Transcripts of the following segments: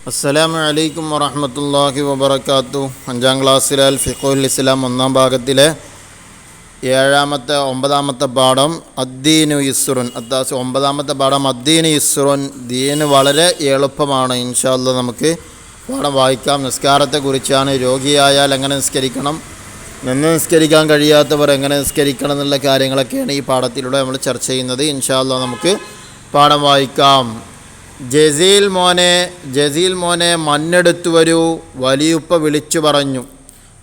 അസ്സലാമു അലൈക്കും വറഹ്മത്തുള്ളാഹി വബറകാതുഹു. 5ാം ക്ലാസ്സിലെ അൽ ഫിഖ്ഹുൽ ഇസ്ലാം 1ാം ഭാഗത്തിലെ 9ാമത്തെ പാഠം അദ്ദീനു യുസ്റുൻ. 9ാമത്തെ പാഠം അദ്ദീനു യുസ്റുൻ. ദീന് വളരെ എളുപ്പമാണ്. ഇൻഷാ അല്ലാഹ് നമുക്ക് പാഠം വായിക്കാം. നിസ്കാരത്തെക്കുറിച്ചാണ്. രോഗിയായാൽ എങ്ങനെ നിസ്കരിക്കണം, നിന്ന് നിസ്കരിക്കാൻ കഴിയാത്തവർ എങ്ങനെ നിസ്കരിക്കണം എന്നുള്ള കാര്യങ്ങളൊക്കെയാണ് ഈ പാഠത്തിലൂടെ നമ്മൾ ചർച്ച ചെയ്യുന്നത്. ഇൻഷാ അല്ലാഹ് നമുക്ക് പാഠം വായിക്കാം. ജസീൽ മോനെ മണ്ണെടുത്തു വരൂ. വലിയുപ്പ വിളിച്ചു പറഞ്ഞു.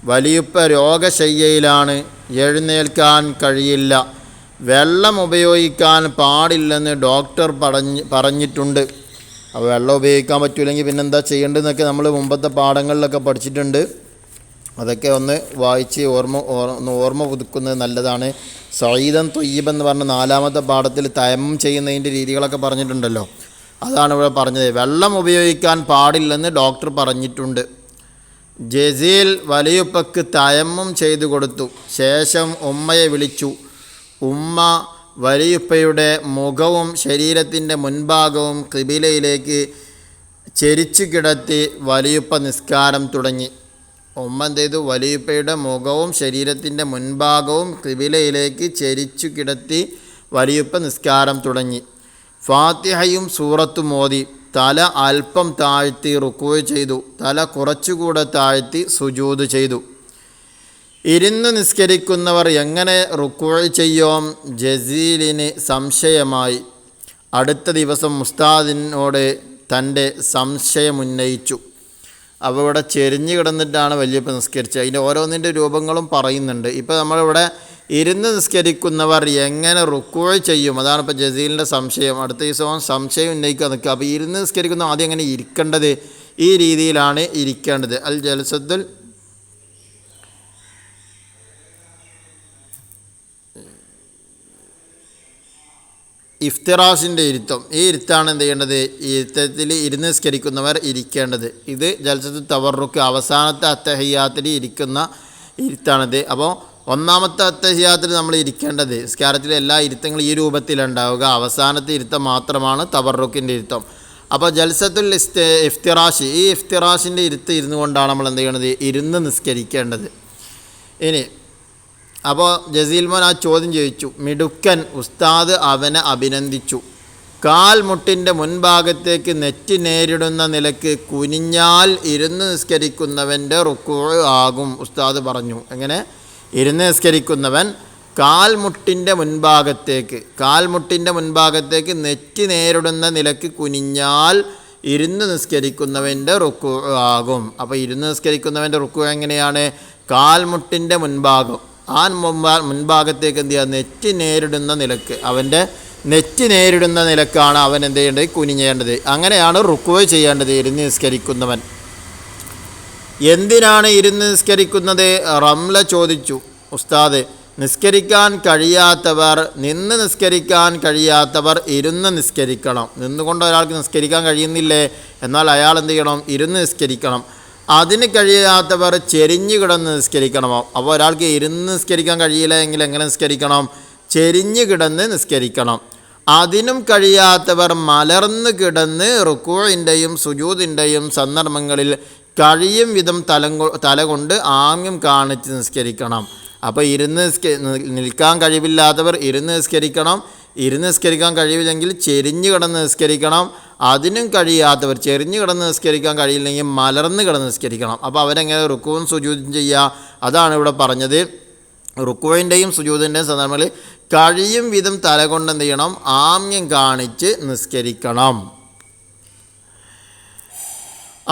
വലിയുപ്പ രോഗശയ്യയിലാണ്, എഴുന്നേൽക്കാൻ കഴിയില്ല. വെള്ളം ഉപയോഗിക്കാൻ പാടില്ലെന്ന് ഡോക്ടർ പറഞ്ഞിട്ടുണ്ട്. അപ്പോൾ വെള്ളം ഉപയോഗിക്കാൻ പറ്റില്ലെങ്കിൽ പിന്നെന്താ ചെയ്യേണ്ടതെന്നൊക്കെ നമ്മൾ മുമ്പത്തെ പാഠങ്ങളിലൊക്കെ പഠിച്ചിട്ടുണ്ട്. അതൊക്കെ ഒന്ന് വായിച്ച് ഓർമ്മ പുതുക്കുന്നത് നല്ലതാണ്. സഈദൻ ത്വയ്യിബ് എന്ന് പറഞ്ഞ 4ാമത്തെ പാഠത്തിൽ തയമ്മം ചെയ്യുന്നതിൻ്റെ രീതികളൊക്കെ പറഞ്ഞിട്ടുണ്ടല്ലോ. അതാണ് ഇവിടെ പറഞ്ഞത്. വെള്ളം ഉപയോഗിക്കാൻ പാടില്ലെന്ന് ഡോക്ടർ പറഞ്ഞിട്ടുണ്ട്. ജസീൽ വലിയുപ്പക്ക് തയമ്മം ചെയ്തു കൊടുത്തു. ശേഷം ഉമ്മയെ വിളിച്ചു. ഉമ്മ വലിയുപ്പയുടെ മുഖവും ശരീരത്തിൻ്റെ മുൻഭാഗവും ഖിബിലയിലേക്ക് ചെരിച്ചു കിടത്തി വലിയുപ്പ നിസ്കാരം തുടങ്ങി. ഉമ്മ എന്ത് ചെയ്തു? വലിയുപ്പയുടെ മുഖവും ശരീരത്തിൻ്റെ മുൻഭാഗവും ഖിബിലയിലേക്ക് ചെരിച്ചു കിടത്തി വലിയുപ്പ നിസ്കാരം തുടങ്ങി. ഫാത്തിഹയും സൂറത്തും ഓതി തല അല്പം താഴ്ത്തി റുക്വ ചെയ്തു. തല കുറച്ചുകൂടെ താഴ്ത്തി സുജൂദ് ചെയ്തു. ഇരുന്ന് നിസ്കരിക്കുന്നവർ എങ്ങനെ റുക്വ ചെയ്യും? ജസീലിന് സംശയമായി. അടുത്ത ദിവസം ഉസ്താദിനോട് തൻ്റെ സംശയമുന്നയിച്ചു. അപ്പോൾ ഇവിടെ ചെരിഞ്ഞ് കിടന്നിട്ടാണ് വലിയപ്പ നിസ്കരിച്ചത്. അതിൻ്റെ ഓരോന്നിൻ്റെ രൂപങ്ങളും പറയുന്നുണ്ട്. ഇപ്പോൾ നമ്മളിവിടെ ഇരുന്ന് നിസ്കരിക്കുന്നവർ എങ്ങനെ റുക്വ ചെയ്യും? അതാണ് ഇപ്പോൾ ജസീലിൻ്റെ സംശയം. അടുത്ത ദിവസം സംശയം ഉന്നയിക്കാൻ നിൽക്കുക. അപ്പോൾ ഇരുന്ന് നിസ്കരിക്കുന്ന ആദ്യം എങ്ങനെ ഇരിക്കേണ്ടത്? ഈ രീതിയിലാണ് ഇരിക്കേണ്ടത്. അൽ ജൽസത്തുൽ ഇഫ്തിറാഷിൻ്റെ ഇരുത്തം. ഈ ഇരുത്താണ് എന്ത് ചെയ്യേണ്ടത്? ഈ ഇരുത്തത്തിൽ ഇരുന്ന് നിസ്കരിക്കുന്നവർ ഇരിക്കേണ്ടത്. ഇത് ജൽസത്തുൽ തവറുക്ക് അവസാനത്തെ അത്തഹിയ്യാത്തിൽ ഇരിക്കുന്ന ഇരുത്താണിത്. അപ്പോൾ 1ാമത്തെ അത്തഹിയ്യാത്തിൽ നമ്മൾ ഇരിക്കേണ്ടത്, നിസ്കാരത്തിലെ എല്ലാ ഇരുത്തങ്ങളും ഈ രൂപത്തിലുണ്ടാവുക. അവസാനത്തെ ഇരുത്തം മാത്രമാണ് തവറുക്കിൻ്റെ ഇരുത്തം. അപ്പോൾ ജൽസത്തുൽ ഇഫ്തിറാഷ്, ഈ ഇഫ്തിറാഷിൻ്റെ ഇരുന്ന് കൊണ്ടാണ് നമ്മൾ എന്ത് ചെയ്യണത്? ഇരുന്ന് നിസ്കരിക്കേണ്ടത്. ഇനി അപ്പോൾ ജസീൽ മോൻ ആ ചോദ്യം ചോദിച്ചു. മിടുക്കൻ. ഉസ്താദ് അവനെ അഭിനന്ദിച്ചു. കാൽ മുട്ടിൻ്റെ മുൻഭാഗത്തേക്ക് നെറ്റി നേരിടുന്ന നിലക്ക് കുനിഞ്ഞാൽ ഇരുന്ന് നിസ്കരിക്കുന്നവൻ്റെ റുക്വ ആകും. ഉസ്താദ് പറഞ്ഞു. എങ്ങനെ? ഇരുന്ന് നിസ്കരിക്കുന്നവൻ കാൽമുട്ടിൻ്റെ മുൻഭാഗത്തേക്ക് നെറ്റി നേരിടുന്ന നിലക്ക് കുനിഞ്ഞാൽ ഇരുന്ന് നിസ്കരിക്കുന്നവൻ്റെ റുക്വ ആകും. അപ്പോൾ ഇരുന്ന് നിസ്കരിക്കുന്നവൻ്റെ റുക്വ എങ്ങനെയാണ്? കാൽമുട്ടിൻ്റെ മുൻഭാഗം, മുൻഭാഗത്തേക്ക് എന്ത് ചെയ്യുക? നെറ്റി നേരിടുന്ന നിലക്ക്, അവൻ്റെ നെറ്റി നേരിടുന്ന നിലക്കാണ് അവൻ എന്ത് ചെയ്യേണ്ടത്? കുനിഞ്ഞേണ്ടത്. അങ്ങനെയാണ് റുക്വ ചെയ്യേണ്ടത് ഇരുന്ന് നിസ്കരിക്കുന്നവൻ. എന്തിനാണ് ഇരുന്ന് നിസ്കരിക്കുന്നത്? റംല ചോദിച്ചു. ഉസ്താദ്, നിസ്കരിക്കാൻ കഴിയാത്തവർ, നിന്ന് നിസ്കരിക്കാൻ കഴിയാത്തവർ ഇരുന്ന് നിസ്കരിക്കണം. നിന്നുകൊണ്ട് ഒരാൾക്ക് നിസ്കരിക്കാൻ കഴിയുന്നില്ലേ? എന്നാൽ അയാൾ എന്ത് ചെയ്യണം? ഇരുന്ന് നിസ്കരിക്കണം. അതിന് കഴിയാത്തവർ ചെരിഞ്ഞു കിടന്ന് നിസ്കരിക്കണമോ? അപ്പോൾ ഒരാൾക്ക് ഇരുന്ന് നിസ്കരിക്കാൻ കഴിയില്ല എങ്കിൽ എങ്ങനെ നിസ്കരിക്കണം? ചെരിഞ്ഞു കിടന്ന് നിസ്കരിക്കണം. അതിനും കഴിയാത്തവർ മലർന്ന് കിടന്ന് റുക്വഇൻ്റെയും സുജൂദിൻ്റെയും സന്ദർഭങ്ങളിൽ കഴിയും വിധം തല കൊണ്ട് ആംഗ്യം കാണിച്ച് നിസ്കരിക്കണം. അപ്പോൾ ഇരുന്ന് നിൽക്കാൻ കഴിവില്ലാത്തവർ ഇരുന്ന് നിസ്കരിക്കണം. ഇരുന്ന് നിസ്കരിക്കാൻ കഴിവില്ലെങ്കിൽ ചെരിഞ്ഞു കിടന്ന് നിസ്കരിക്കണം. അതിനും കഴിയാത്തവർ ചെരിഞ്ഞു കിടന്ന് നിസ്കരിക്കാൻ കഴിയില്ലെങ്കിൽ മലർന്ന് കിടന്ന് നിസ്കരിക്കണം. അപ്പോൾ അവരെങ്ങനെ റുക്കുവും സുജൂദും ചെയ്യുക? അതാണ് ഇവിടെ പറഞ്ഞത്. റുക്കുവിൻ്റെയും സുജൂദിൻ്റെയും സന്ദർഭങ്ങളിൽ കഴിയും വിധം തല കൊണ്ട് എന്ത് ചെയ്യണം? ആംഗ്യം കാണിച്ച് നിസ്കരിക്കണം.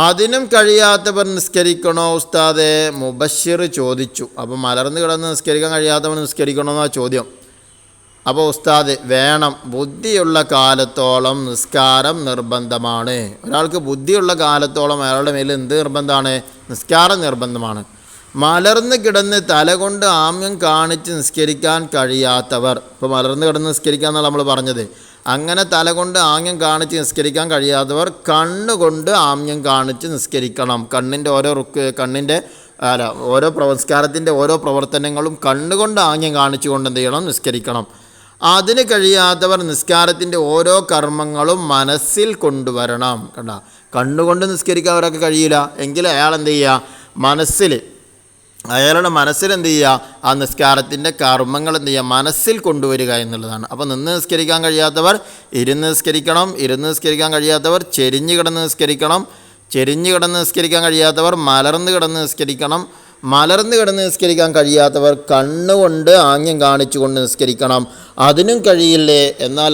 അതിനും കഴിയാത്തവർ നിസ്കരിക്കണോ ഉസ്താദെ? മുബശ്ശിർ ചോദിച്ചു. അപ്പോൾ മലർന്ന് കിടന്ന് നിസ്കരിക്കാൻ കഴിയാത്തവർ നിസ്കരിക്കണമെന്നാണ് ചോദ്യം. അപ്പോൾ ഉസ്താദ്, വേണം. ബുദ്ധിയുള്ള കാലത്തോളം നിസ്കാരം നിർബന്ധമാണ്. ഒരാൾക്ക് ബുദ്ധിയുള്ള കാലത്തോളം അയാളുടെ മേൽ എന്ത് നിർബന്ധമാണ്? നിസ്കാരം നിർബന്ധമാണ്. മലർന്ന് കിടന്ന് തല കൊണ്ട് ആംഗ്യം കാണിച്ച് നിസ്കരിക്കാൻ കഴിയാത്തവർ, ഇപ്പോൾ മലർന്ന് കിടന്ന് നിസ്കരിക്കുക എന്നാണ് നമ്മൾ പറഞ്ഞത്. അങ്ങനെ തല കൊണ്ട് ആംഗ്യം കാണിച്ച് നിസ്കരിക്കാൻ കഴിയാത്തവർ കണ്ണുകൊണ്ട് ആംഗ്യം കാണിച്ച് നിസ്കരിക്കണം. കണ്ണിൻ്റെ ഓരോ നിസ്കാരത്തിൻ്റെ ഓരോ പ്രവർത്തനങ്ങളും കണ്ണുകൊണ്ട് ആംഗ്യം കാണിച്ചുകൊണ്ട് എന്ത് ചെയ്യണം? നിസ്കരിക്കണം. അതിന് കഴിയാത്തവർ നിസ്കാരത്തിൻ്റെ ഓരോ കർമ്മങ്ങളും മനസ്സിൽ കൊണ്ടുവരണം. കണ്ട, കണ്ണുകൊണ്ട് നിസ്കരിക്കാൻ അവരൊക്കെ കഴിയില്ല എങ്കിൽ അയാൾ എന്ത് ചെയ്യുക, അയാളുടെ മനസ്സിൽ എന്ത് ചെയ്യുക, ആ നിസ്കാരത്തിൻ്റെ കർമ്മങ്ങൾ എന്ത് ചെയ്യുക, മനസ്സിൽ കൊണ്ടുവരിക എന്നുള്ളതാണ്. അപ്പോൾ നിന്ന് നിസ്കരിക്കാൻ കഴിയാത്തവർ ഇരുന്ന് നിസ്കരിക്കണം, ഇരുന്ന് നിസ്കരിക്കാൻ കഴിയാത്തവർ ചെരിഞ്ഞ് കിടന്ന് നിസ്കരിക്കണം, ചെരിഞ്ഞ് കിടന്ന് നിസ്കരിക്കാൻ കഴിയാത്തവർ മലർന്ന് കിടന്ന് നിസ്കരിക്കണം, മലർന്ന് കിടന്ന് നിസ്കരിക്കാൻ കഴിയാത്തവർ കണ്ണുകൊണ്ട് ആംഗ്യം കാണിച്ചുകൊണ്ട് നിസ്കരിക്കണം. അതിനും കഴിയില്ലേ, എന്നാൽ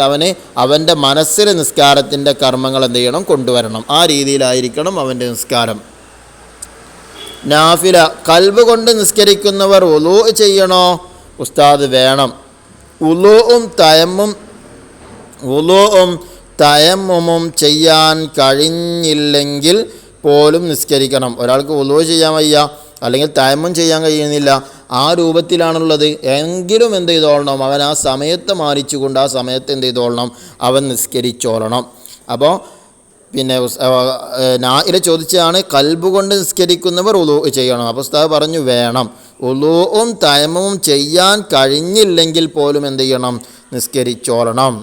അവൻ്റെ മനസ്സിൽ നിസ്കാരത്തിൻ്റെ കർമ്മങ്ങൾ എന്ത് ചെയ്യണം, കൊണ്ടുവരണം. ആ രീതിയിലായിരിക്കണം അവൻ്റെ നിസ്കാരം. നാഫില, കൽബ് കൊണ്ട് നിസ്കരിക്കുന്നവർ വുളൂ ചെയ്യണോ? ഉസ്താദ് വേണം. വുളൂഉം തയമ്മുമും ചെയ്യാൻ കഴിഞ്ഞില്ലെങ്കിൽ പോലും നിസ്കരിക്കണം. ഒരാൾക്ക് വുളൂ ചെയ്യാൻ വയ്യ, അല്ലെങ്കിൽ തയമ്മും ചെയ്യാൻ കഴിയുന്നില്ല, ആ രൂപത്തിലാണുള്ളത് എങ്കിലും എന്ത് ചെയ്തോളണം, അവൻ ആ സമയത്ത് മാനിച്ചുകൊണ്ട് ആ സമയത്ത് എന്ത് ചെയ്തോളണം, അവൻ നിസ്കരിച്ചോളണം. അപ്പോൾ പിന്നെ നായില ചോദിച്ചതാണ് കൽബ് കൊണ്ട് നിസ്കരിക്കുന്നവർ വുളൂ ചെയ്യണം. അപ്പോൾ ഉസ്താദ് പറഞ്ഞു വേണം. വുളൂഉം തയമ്മും ചെയ്യാൻ കഴിഞ്ഞില്ലെങ്കിൽ പോലും എന്ത് ചെയ്യണം, നിസ്കരിച്ചോളണം.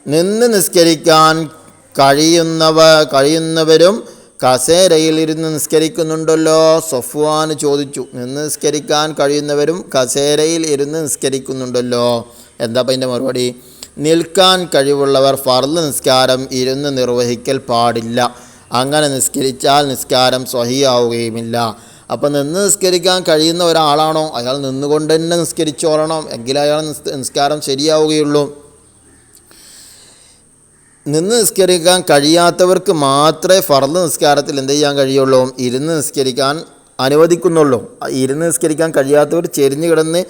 നിന്ന് നിസ്കരിക്കാൻ കഴിയുന്നവരും കസേരയിൽ ഇരുന്ന് നിസ്കരിക്കുന്നുണ്ടല്ലോ. സഫ്വാൻ ചോദിച്ചു, നിന്ന് നിസ്കരിക്കാൻ കഴിയുന്നവരും കസേരയിൽ ഇരുന്ന് നിസ്കരിക്കുന്നുണ്ടല്ലോ. എന്താ അപ്പം അതിൻ്റെ മറുപടി? നിൽക്കാൻ കഴിവുള്ളവർ ഫർള് നിസ്കാരം ഇരുന്ന് നിർവഹിക്കൽ പാടില്ല. അങ്ങനെ നിസ്കരിച്ചാൽ നിസ്കാരം സ്വഹിയാവുകയുമില്ല. അപ്പം നിന്ന് നിസ്കരിക്കാൻ കഴിയുന്ന ഒരാളാണോ, അയാൾ നിന്നുകൊണ്ട് തന്നെ നിസ്കരിച്ചോളണം, എങ്കിലേ അയാൾ നിസ്കാരം ശരിയാവുകയുള്ളൂ. നിന്ന് നിസ്കരിക്കാൻ കഴിയാത്തവർക്ക് മാത്രമേ ഫർള് നിസ്കാരത്തിൽ എന്ത് ചെയ്യാൻ കഴിയുള്ളൂ, ഇരുന്ന് നിസ്കരിക്കാൻ അനുവദിക്കുന്നുള്ളൂ. ഇരുന്ന് നിസ്കരിക്കാൻ കഴിയാത്തവർ ചെരിഞ്ഞ് കിടന്ന്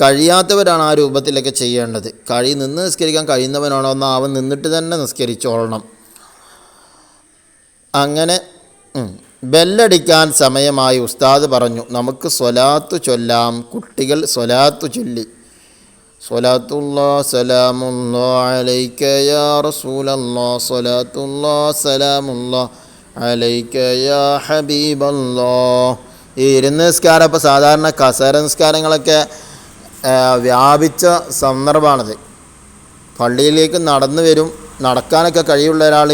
കഴിയാത്തവരാണ് ആ രൂപത്തിലൊക്കെ ചെയ്യേണ്ടത്. നിന്ന് നിസ്കരിക്കാൻ കഴിയുന്നവനാണോ എന്നാൽ അവൻ നിന്നിട്ട് തന്നെ നിസ്കരിച്ചോളണം. അങ്ങനെ ബെല്ലടിക്കാൻ സമയമായി. ഉസ്താദ് പറഞ്ഞു നമുക്ക് സ്വലാത്ത് ചൊല്ലാം. കുട്ടികൾ സ്വലാത്ത് ചൊല്ലി. സ്വലാത്തുല്ലാ സലാമുല്ലാ അലൈക യാ റസൂലല്ലാ, സ്വലാത്തുല്ലാ സലാമുല്ലാ അലൈക യാ ഹബീബല്ലാ. ഈ ഇരുന്ന് നിസ്കാരം ഇപ്പോൾ സാധാരണ കസേര നിസ്കാരങ്ങളൊക്കെ വ്യാപിച്ച സന്ദർഭമാണത്. പള്ളിയിലേക്ക് നടന്നു വരും, നടക്കാനൊക്കെ കഴിയുള്ള ഒരാൾ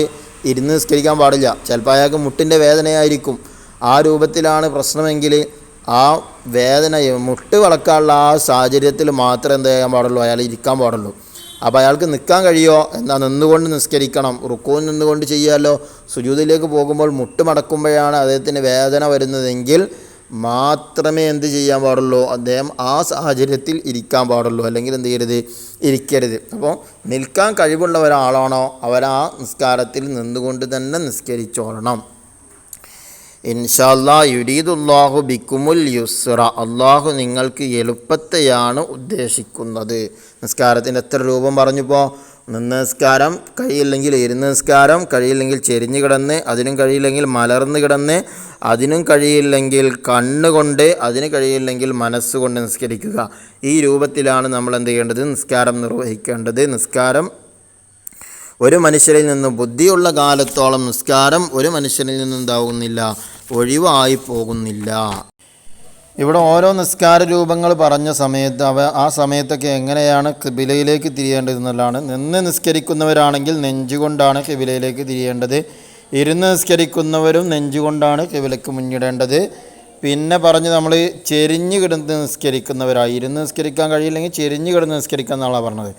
ഇരുന്ന് നിസ്കരിക്കാൻ പാടില്ല. ചിലപ്പോൾ അയാൾക്ക് മുട്ടിൻ്റെ വേദനയായിരിക്കും. ആ രൂപത്തിലാണ് പ്രശ്നമെങ്കിൽ ആ വേദന മുട്ട് വളക്കാനുള്ള ആ സാഹചര്യത്തിൽ മാത്രമേ എന്ത് ചെയ്യാൻ പാടുള്ളൂ, അയാൾ ഇരിക്കാൻ പാടുള്ളൂ. അപ്പോൾ അയാൾക്ക് നിൽക്കാൻ കഴിയുമോ, എന്നാൽ നിന്നുകൊണ്ട് നിസ്കരിക്കണം. റുക്കൂൻ നിന്നുകൊണ്ട് ചെയ്യാമല്ലോ. സുജൂദിലേക്ക് പോകുമ്പോൾ മുട്ട് മടക്കുമ്പോഴാണ് അദ്ദേഹത്തിന് വേദന വരുന്നതെങ്കിൽ മാത്രമേ എന്ത് ചെയ്യാൻ പാടുള്ളൂ, അദ്ദേഹം ആ സാഹചര്യത്തിൽ ഇരിക്കാൻ പാടുള്ളൂ. അല്ലെങ്കിൽ എന്ത് ചെയ്യരുത്, ഇരിക്കരുത്. അപ്പോൾ നിൽക്കാൻ കഴിവുള്ള ഒരാളാണോ അവരാ നിസ്കാരത്തിൽ നിന്നുകൊണ്ട് തന്നെ നിസ്കരിച്ചോളണം. ഇൻഷാ അല്ലാഹ് യുരീദുല്ലാഹു ബിക്കുമുൽ യുസ്റ, അള്ളാഹു നിങ്ങൾക്ക് എളുപ്പത്തെയാണ് ഉദ്ദേശിക്കുന്നത്. നിസ്കാരത്തിൻ്റെ എത്ര രൂപം പറഞ്ഞപ്പോൾ, നിന്ന് നിസ്കാരം കഴിയില്ലെങ്കിൽ ഇരുന്ന് നിസ്കാരം, കഴിയില്ലെങ്കിൽ ചെരിഞ്ഞ് കിടന്ന്, അതിനും കഴിയില്ലെങ്കിൽ മലർന്ന് കിടന്ന്, അതിനും കഴിയില്ലെങ്കിൽ കണ്ണുകൊണ്ട്, അതിന് കഴിയില്ലെങ്കിൽ മനസ്സുകൊണ്ട് നിസ്കരിക്കുക. ഈ രൂപത്തിലാണ് നമ്മൾ എന്ത് ചെയ്യേണ്ടത്, നിസ്കാരം നിർവഹിക്കേണ്ടത്. നിസ്കാരം ഒരു മനുഷ്യരിൽ നിന്ന് ബുദ്ധിയുള്ള കാലത്തോളം നിസ്കാരം ഒരു മനുഷ്യരിൽ നിന്നും എന്താകുന്നില്ല, ഒഴിവായി പോകുന്നില്ല. ഇവിടെ ഓരോ നിസ്കാര രൂപങ്ങൾ പറഞ്ഞ സമയത്ത് ആ സമയത്തൊക്കെ എങ്ങനെയാണ് ഖിബിലയിലേക്ക് തിരിയേണ്ടതെന്നുള്ളതാണ്. നിന്ന് നിസ്കരിക്കുന്നവരാണെങ്കിൽ നെഞ്ചുകൊണ്ടാണ് ഖിബിലയിലേക്ക് തിരിയേണ്ടത്. ഇരുന്ന് നിസ്കരിക്കുന്നവരും നെഞ്ചുകൊണ്ടാണ് ഖിബിലയ്ക്ക് മുന്നിടേണ്ടത്. പിന്നെ പറഞ്ഞ് നമ്മൾ ചെരിഞ്ഞ് കിടന്ന് നിസ്കരിക്കുന്നവരാണ്. ഇരുന്ന് നിസ്കരിക്കാൻ കഴിയില്ലെങ്കിൽ ചെരിഞ്ഞ് കിടന്ന് നിസ്കരിക്കുക എന്നാണ് പറഞ്ഞത്.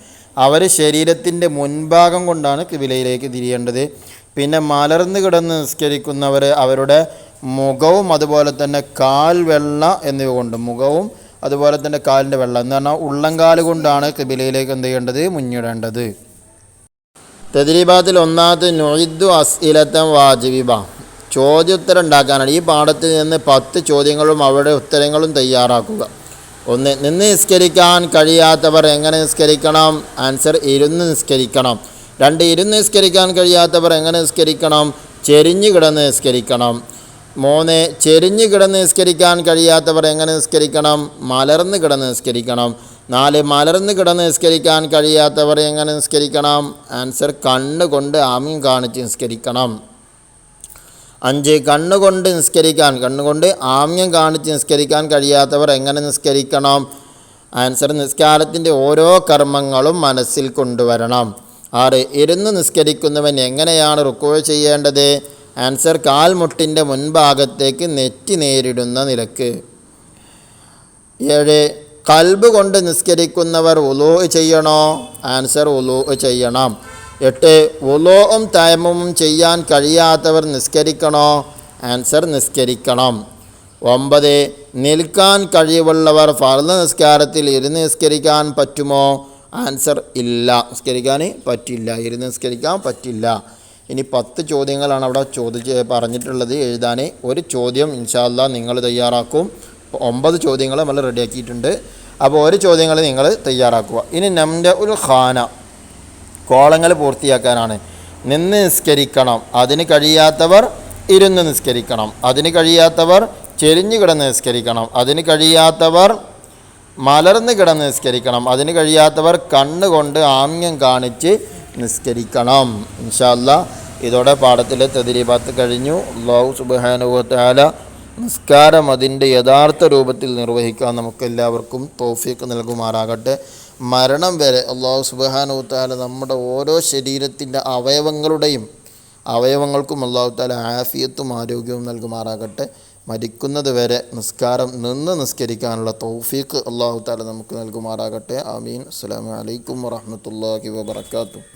അവർ ശരീരത്തിൻ്റെ മുൻഭാഗം കൊണ്ടാണ് ഖിബിലയിലേക്ക് തിരിയേണ്ടത്. പിന്നെ മലർന്ന് കിടന്ന് നിസ്കരിക്കുന്നവർ അവരുടെ മുഖവും അതുപോലെ തന്നെ കാൽ വെള്ള എന്നിവ കൊണ്ട്, മുഖവും അതുപോലെ തന്നെ കാലിൻ്റെ വെള്ള എന്ന് പറഞ്ഞാൽ ഉള്ളംകാല് കൊണ്ടാണ് ഖിബിലയിലേക്ക് എന്ത് ചെയ്യേണ്ടത്, മുന്നിടേണ്ടത്. തദ്രീബാത്തിൽ ഒന്നാമത് നുഇദ്ദു അസ്ഇലത്തൻ വാജിബ, ചോദ്യോത്തരം ഉണ്ടാക്കാനാണ്. ഈ പാഠത്തിൽ നിന്ന് 10 ചോദ്യങ്ങളും അവരുടെ ഉത്തരങ്ങളും തയ്യാറാക്കുക. 1. നിന്ന് നിസ്കരിക്കാൻ കഴിയാത്തവർ എങ്ങനെ നിസ്കരിക്കണം? ആൻസർ ഇരുന്ന് നിസ്കരിക്കണം. 2. ഇരുന്ന് നിസ്കരിക്കാൻ കഴിയാത്തവർ എങ്ങനെ നിസ്കരിക്കണം? ചെരിഞ്ഞ് കിടന്ന് നിസ്കരിക്കണം. 3. ചെരിഞ്ഞ് കിടന്ന് നിസ്കരിക്കാൻ കഴിയാത്തവർ എങ്ങനെ നിസ്കരിക്കണം? മലർന്ന് കിടന്ന് നിസ്കരിക്കണം. 4. മലർന്ന് കിടന്ന് നിസ്കരിക്കാൻ കഴിയാത്തവർ എങ്ങനെ നിസ്കരിക്കണം? ആൻസർ കണ്ണുകൊണ്ട് ആമീൻ കാണിച്ച് നിസ്കരിക്കണം. 5. കണ്ണുകൊണ്ട് ആമ്യം കാണിച്ച് നിസ്കരിക്കാൻ കഴിയാത്തവർ എങ്ങനെ നിസ്കരിക്കണം? ആൻസർ നിസ്കാരത്തിൻ്റെ ഓരോ കർമ്മങ്ങളും മനസ്സിൽ കൊണ്ടുവരണം. 6 ഇരുന്ന് നിസ്കരിക്കുന്നവൻ എങ്ങനെയാണ് റുക്കൂ ചെയ്യേണ്ടത്? ആൻസർ കാൽമുട്ടിൻ്റെ മുൻഭാഗത്തേക്ക് നെറ്റി നേരിടുന്ന നിലക്ക്. 7 ഖൽബ് കൊണ്ട് നിസ്കരിക്കുന്നവർ വുളൂ ചെയ്യണോ? ആൻസർ വുളൂ ചെയ്യണം. 8 വുളൂഉം തയമ്മുമും ചെയ്യാൻ കഴിയാത്തവർ നിസ്കരിക്കണോ? ആൻസർ നിസ്കരിക്കണം. 9 നിൽക്കാൻ കഴിവുള്ളവർ ഫർള് നിസ്കാരത്തിൽ ഇരുന്ന് നിസ്കരിക്കാൻ പറ്റുമോ? ആൻസർ ഇല്ല, നിസ്കരിക്കാൻ പറ്റില്ല, ഇരുന്ന് നിസ്കരിക്കാൻ പറ്റില്ല. ഇനി 10 ചോദ്യങ്ങളാണ് അവിടെ പറഞ്ഞിട്ടുള്ളത് എഴുതാൻ. ഒരു ചോദ്യം ഇൻഷാ അല്ലാഹ് നിങ്ങൾ തയ്യാറാക്കും. 9 ചോദ്യങ്ങൾ നമ്മൾ റെഡിയാക്കിയിട്ടുണ്ട്. അപ്പോൾ ഒരു ചോദ്യങ്ങൾ നിങ്ങൾ തയ്യാറാക്കുക. ഇനി നമ്മുടെ ഒരു ഖാന കോളങ്ങൾ പൂർത്തിയാക്കാനാണ്. നിന്ന് നിസ്കരിക്കണം, അതിന് കഴിയാത്തവർ ഇരുന്ന് നിസ്കരിക്കണം, അതിന് കഴിയാത്തവർ ചെരിഞ്ഞു കിടന്ന് നിസ്കരിക്കണം, അതിന് കഴിയാത്തവർ മലർന്ന് കിടന്ന് നിസ്കരിക്കണം, അതിന് കഴിയാത്തവർ കണ്ണുകൊണ്ട് ആംഗ്യം കാണിച്ച് നിസ്കരിക്കണം. ഇൻഷാ അല്ലാഹ് ഇതോടെ പാഠത്തിലെ തദ്രീബാത്ത് കഴിഞ്ഞു. അല്ലാഹു സുബ്ഹാനഹു വ തആല നിസ്കാരം അതിൻ്റെ യഥാർത്ഥ രൂപത്തിൽ നിർവഹിക്കാൻ നമുക്കെല്ലാവർക്കും തൗഫീഖ് നൽകുമാറാകട്ടെ. മരണം വരെ അല്ലാഹു സുബ്ഹാനഹു വ തആല നമ്മുടെ ഓരോ ശരീരത്തിൻ്റെ അവയവങ്ങൾക്കും അല്ലാഹു തആല ആഫിയത്തും ആരോഗ്യവും നൽകുമാറാകട്ടെ. മരിക്കുന്നത് വരെ നിസ്കാരം നിന്ന് നിസ്കരിക്കാനുള്ള തൗഫീഖ് അല്ലാഹു തആല നമുക്ക് നൽകുമാറാകട്ടെ. ആമീൻ. അസ്സലാമു അലൈക്കും വറഹ്മത്തുള്ളാഹി വബറകാതുഹു.